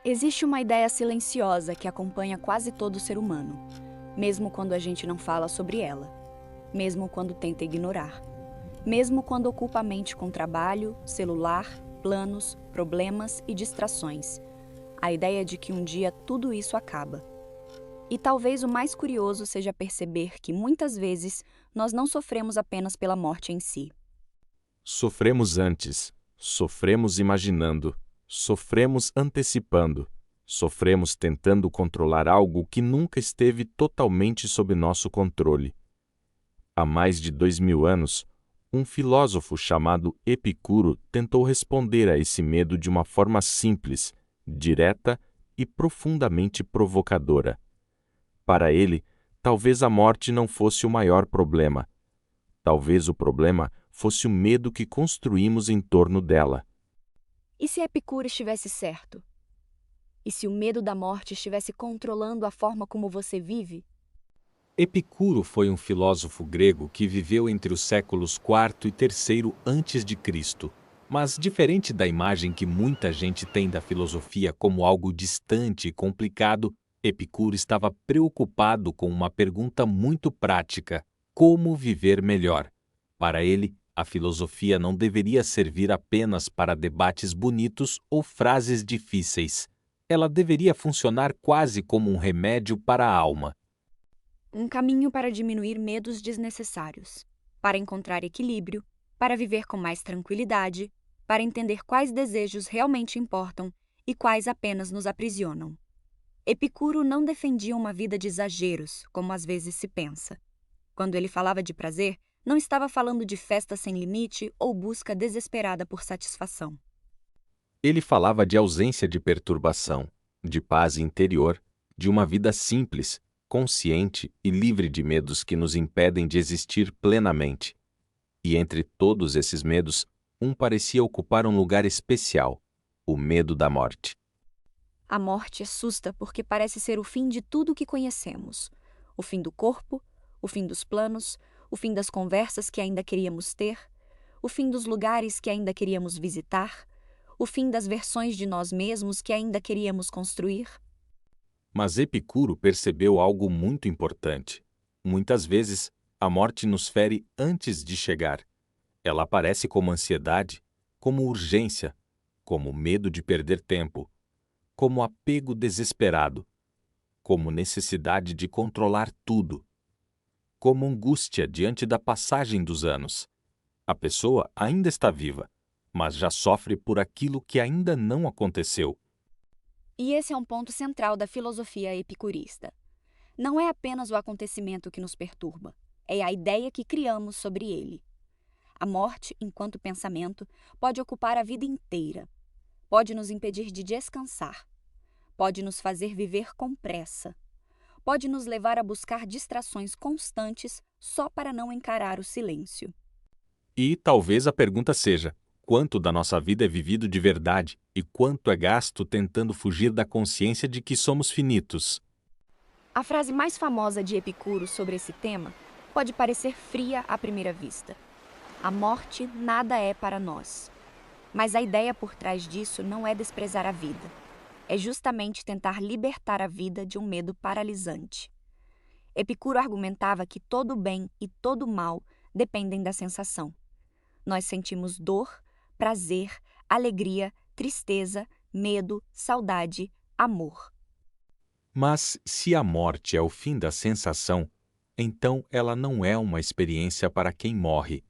Existe uma ideia silenciosa que acompanha quase todo ser humano, mesmo quando a gente não fala sobre ela, mesmo quando tenta ignorar, mesmo quando ocupa a mente com trabalho, celular, planos, problemas e distrações. A ideia de que um dia tudo isso acaba. E talvez o mais curioso seja perceber que muitas vezes nós não sofremos apenas pela morte em si. Sofremos antes, sofremos imaginando, sofremos antecipando, sofremos tentando controlar algo que nunca esteve totalmente sob nosso controle. Há mais de 2000 anos, um filósofo chamado Epicuro tentou responder a esse medo de uma forma simples, direta e profundamente provocadora. Para ele, talvez a morte não fosse o maior problema. Talvez o problema fosse o medo que construímos em torno dela. E se Epicuro estivesse certo? E se o medo da morte estivesse controlando a forma como você vive? Epicuro foi um filósofo grego que viveu entre os séculos IV e III a.C. Mas, diferente da imagem que muita gente tem da filosofia como algo distante e complicado, Epicuro estava preocupado com uma pergunta muito prática: como viver melhor? Para ele, a filosofia não deveria servir apenas para debates bonitos ou frases difíceis. Ela deveria funcionar quase como um remédio para a alma. Um caminho para diminuir medos desnecessários, para encontrar equilíbrio, para viver com mais tranquilidade, para entender quais desejos realmente importam e quais apenas nos aprisionam. Epicuro não defendia uma vida de exageros, como às vezes se pensa. Quando ele falava de prazer, não estava falando de festa sem limite ou busca desesperada por satisfação. Ele falava de ausência de perturbação, de paz interior, de uma vida simples, consciente e livre de medos que nos impedem de existir plenamente. E entre todos esses medos, um parecia ocupar um lugar especial: o medo da morte. A morte assusta porque parece ser o fim de tudo o que conhecemos. O fim do corpo, o fim dos planos, o fim das conversas que ainda queríamos ter, o fim dos lugares que ainda queríamos visitar, o fim das versões de nós mesmos que ainda queríamos construir. Mas Epicuro percebeu algo muito importante. Muitas vezes, a morte nos fere antes de chegar. Ela aparece como ansiedade, como urgência, como medo de perder tempo, como apego desesperado, como necessidade de controlar tudo, como angústia diante da passagem dos anos. A pessoa ainda está viva, mas já sofre por aquilo que ainda não aconteceu. E esse é um ponto central da filosofia epicurista. Não é apenas o acontecimento que nos perturba, é a ideia que criamos sobre ele. A morte, enquanto pensamento, pode ocupar a vida inteira. Pode nos impedir de descansar. Pode nos fazer viver com pressa. Pode nos levar a buscar distrações constantes só para não encarar o silêncio. E talvez a pergunta seja: quanto da nossa vida é vivido de verdade e quanto é gasto tentando fugir da consciência de que somos finitos? A frase mais famosa de Epicuro sobre esse tema pode parecer fria à primeira vista. A morte nada é para nós. Mas a ideia por trás disso não é desprezar a vida. É justamente tentar libertar a vida de um medo paralisante. Epicuro argumentava que todo bem e todo mal dependem da sensação. Nós sentimos dor, prazer, alegria, tristeza, medo, saudade, amor. Mas se a morte é o fim da sensação, então ela não é uma experiência para quem morre.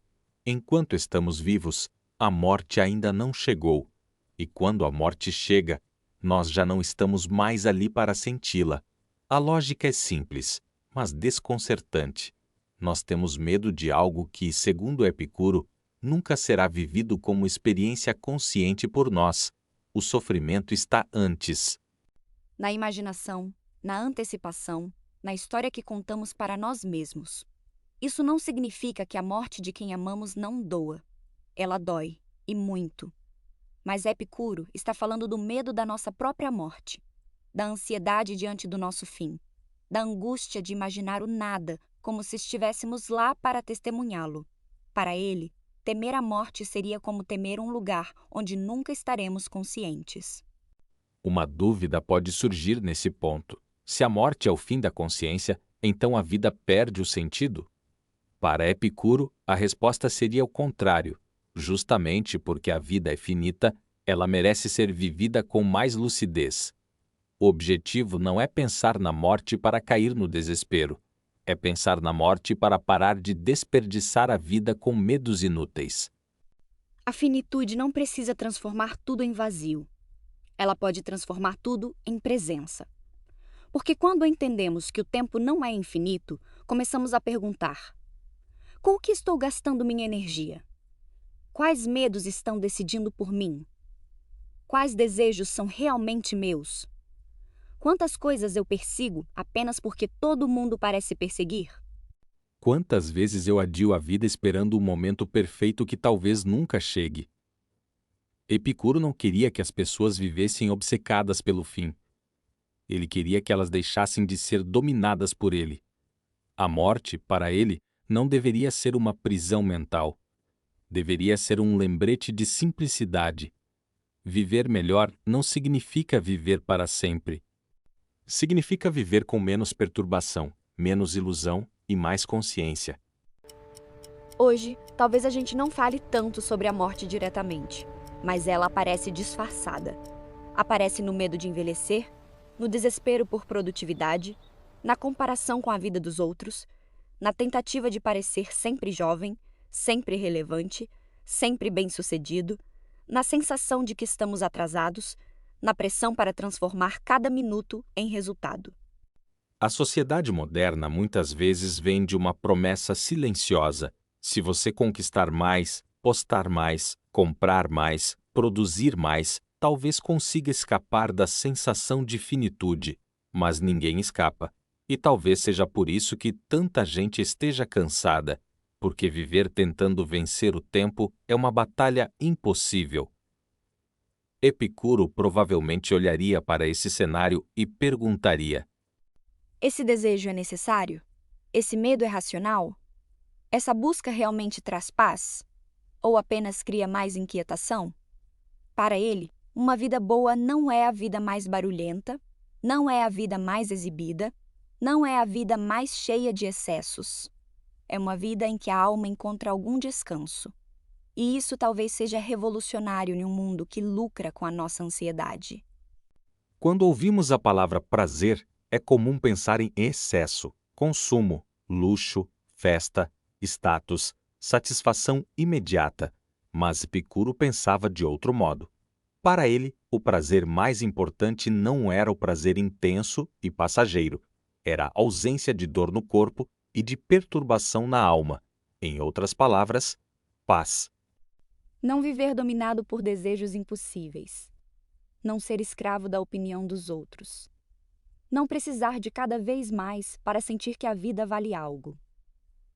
Enquanto estamos vivos, a morte ainda não chegou. E quando a morte chega, nós já não estamos mais ali para senti-la. A lógica é simples, mas desconcertante. Nós temos medo de algo que, segundo Epicuro, nunca será vivido como experiência consciente por nós. O sofrimento está antes. Na imaginação, na antecipação, na história que contamos para nós mesmos. Isso não significa que a morte de quem amamos não doa. Ela dói, e muito. Mas Epicuro está falando do medo da nossa própria morte, da ansiedade diante do nosso fim, da angústia de imaginar o nada como se estivéssemos lá para testemunhá-lo. Para ele, temer a morte seria como temer um lugar onde nunca estaremos conscientes. Uma dúvida pode surgir nesse ponto. Se a morte é o fim da consciência, então a vida perde o sentido? Para Epicuro, a resposta seria o contrário. Justamente porque a vida é finita, ela merece ser vivida com mais lucidez. O objetivo não é pensar na morte para cair no desespero. É pensar na morte para parar de desperdiçar a vida com medos inúteis. A finitude não precisa transformar tudo em vazio. Ela pode transformar tudo em presença. Porque quando entendemos que o tempo não é infinito, começamos a perguntar: com o que estou gastando minha energia? Quais medos estão decidindo por mim? Quais desejos são realmente meus? Quantas coisas eu persigo apenas porque todo mundo parece perseguir? Quantas vezes eu adio a vida esperando o momento perfeito que talvez nunca chegue? Epicuro não queria que as pessoas vivessem obcecadas pelo fim. Ele queria que elas deixassem de ser dominadas por ele. A morte, para ele, não deveria ser uma prisão mental. Deveria ser um lembrete de simplicidade. Viver melhor não significa viver para sempre. Significa viver com menos perturbação, menos ilusão e mais consciência. Hoje, talvez a gente não fale tanto sobre a morte diretamente, mas ela aparece disfarçada. Aparece no medo de envelhecer, no desespero por produtividade, na comparação com a vida dos outros, na tentativa de parecer sempre jovem, sempre relevante, sempre bem-sucedido, na sensação de que estamos atrasados, na pressão para transformar cada minuto em resultado. A sociedade moderna muitas vezes vende uma promessa silenciosa. Se você conquistar mais, postar mais, comprar mais, produzir mais, talvez consiga escapar da sensação de finitude. Mas ninguém escapa. E talvez seja por isso que tanta gente esteja cansada, porque viver tentando vencer o tempo é uma batalha impossível. Epicuro provavelmente olharia para esse cenário e perguntaria: Esse desejo é necessário? Esse medo é racional? Essa busca realmente traz paz? Ou apenas cria mais inquietação? Para ele, uma vida boa não é a vida mais barulhenta, não é a vida mais exibida, não é a vida mais cheia de excessos. É uma vida em que a alma encontra algum descanso. E isso talvez seja revolucionário em um mundo que lucra com a nossa ansiedade. Quando ouvimos a palavra prazer, é comum pensar em excesso, consumo, luxo, festa, status, satisfação imediata. Mas Epicuro pensava de outro modo. Para ele, o prazer mais importante não era o prazer intenso e passageiro. Era a ausência de dor no corpo e de perturbação na alma. Em outras palavras, paz. Não viver dominado por desejos impossíveis. Não ser escravo da opinião dos outros. Não precisar de cada vez mais para sentir que a vida vale algo.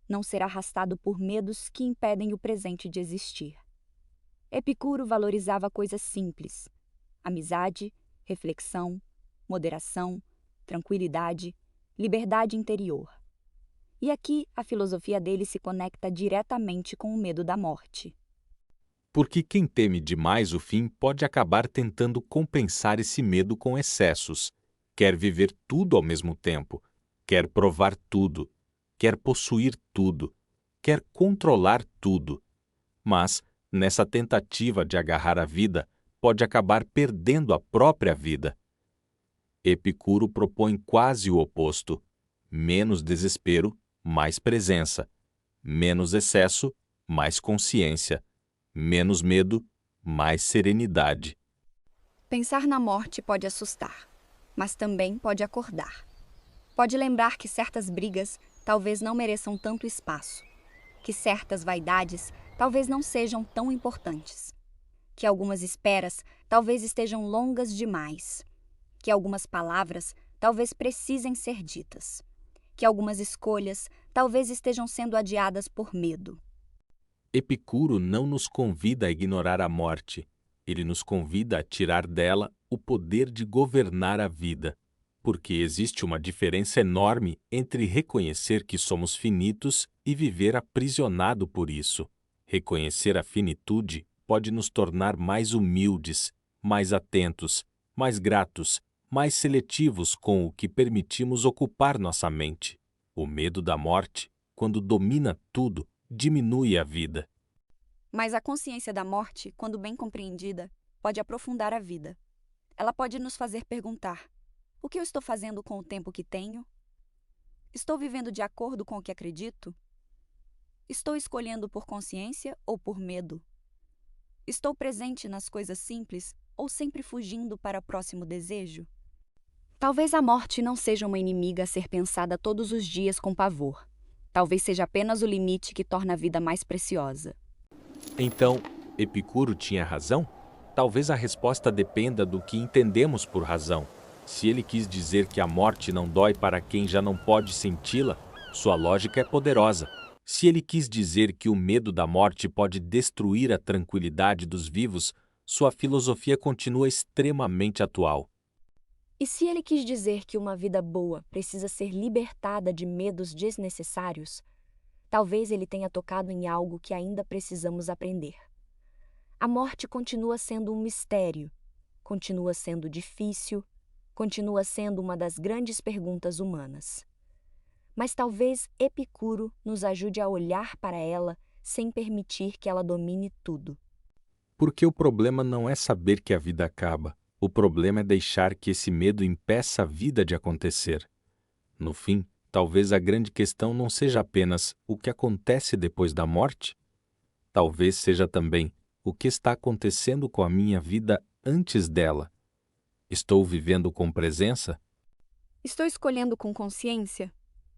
Não ser arrastado por medos que impedem o presente de existir. Epicuro valorizava coisas simples: amizade, reflexão, moderação, tranquilidade, liberdade interior. E aqui a filosofia dele se conecta diretamente com o medo da morte. Porque quem teme demais o fim pode acabar tentando compensar esse medo com excessos. Quer viver tudo ao mesmo tempo, quer provar tudo, quer possuir tudo, quer controlar tudo. Mas, nessa tentativa de agarrar a vida, pode acabar perdendo a própria vida. Epicuro propõe quase o oposto: menos desespero, mais presença; menos excesso, mais consciência; menos medo, mais serenidade. Pensar na morte pode assustar, mas também pode acordar. Pode lembrar que certas brigas talvez não mereçam tanto espaço, que certas vaidades talvez não sejam tão importantes, que algumas esperas talvez estejam longas demais, que algumas palavras talvez precisem ser ditas, que algumas escolhas talvez estejam sendo adiadas por medo. Epicuro não nos convida a ignorar a morte. Ele nos convida a tirar dela o poder de governar a vida. Porque existe uma diferença enorme entre reconhecer que somos finitos e viver aprisionado por isso. Reconhecer a finitude pode nos tornar mais humildes, mais atentos, mais gratos, mais seletivos com o que permitimos ocupar nossa mente. O medo da morte, quando domina tudo, diminui a vida. Mas a consciência da morte, quando bem compreendida, pode aprofundar a vida. Ela pode nos fazer perguntar: o que eu estou fazendo com o tempo que tenho? Estou vivendo de acordo com o que acredito? Estou escolhendo por consciência ou por medo? Estou presente nas coisas simples ou sempre fugindo para o próximo desejo? Talvez a morte não seja uma inimiga a ser pensada todos os dias com pavor. Talvez seja apenas o limite que torna a vida mais preciosa. Então, Epicuro tinha razão? Talvez a resposta dependa do que entendemos por razão. Se ele quis dizer que a morte não dói para quem já não pode senti-la, sua lógica é poderosa. Se ele quis dizer que o medo da morte pode destruir a tranquilidade dos vivos, sua filosofia continua extremamente atual. E se ele quis dizer que uma vida boa precisa ser libertada de medos desnecessários, talvez ele tenha tocado em algo que ainda precisamos aprender. A morte continua sendo um mistério, continua sendo difícil, continua sendo uma das grandes perguntas humanas. Mas talvez Epicuro nos ajude a olhar para ela sem permitir que ela domine tudo. Porque o problema não é saber que a vida acaba. O problema é deixar que esse medo impeça a vida de acontecer. No fim, talvez a grande questão não seja apenas o que acontece depois da morte. Talvez seja também o que está acontecendo com a minha vida antes dela. Estou vivendo com presença? Estou escolhendo com consciência?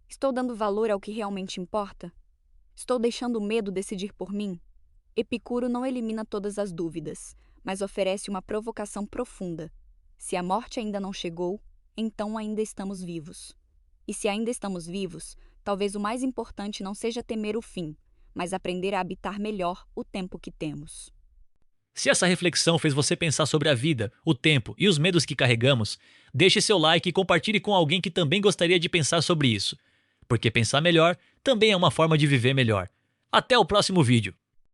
Estou dando valor ao que realmente importa? Estou deixando o medo decidir por mim? Epicuro não elimina todas as dúvidas, mas oferece uma provocação profunda. Se a morte ainda não chegou, então ainda estamos vivos. E se ainda estamos vivos, talvez o mais importante não seja temer o fim, mas aprender a habitar melhor o tempo que temos. Se essa reflexão fez você pensar sobre a vida, o tempo e os medos que carregamos, deixe seu like e compartilhe com alguém que também gostaria de pensar sobre isso. Porque pensar melhor também é uma forma de viver melhor. Até o próximo vídeo!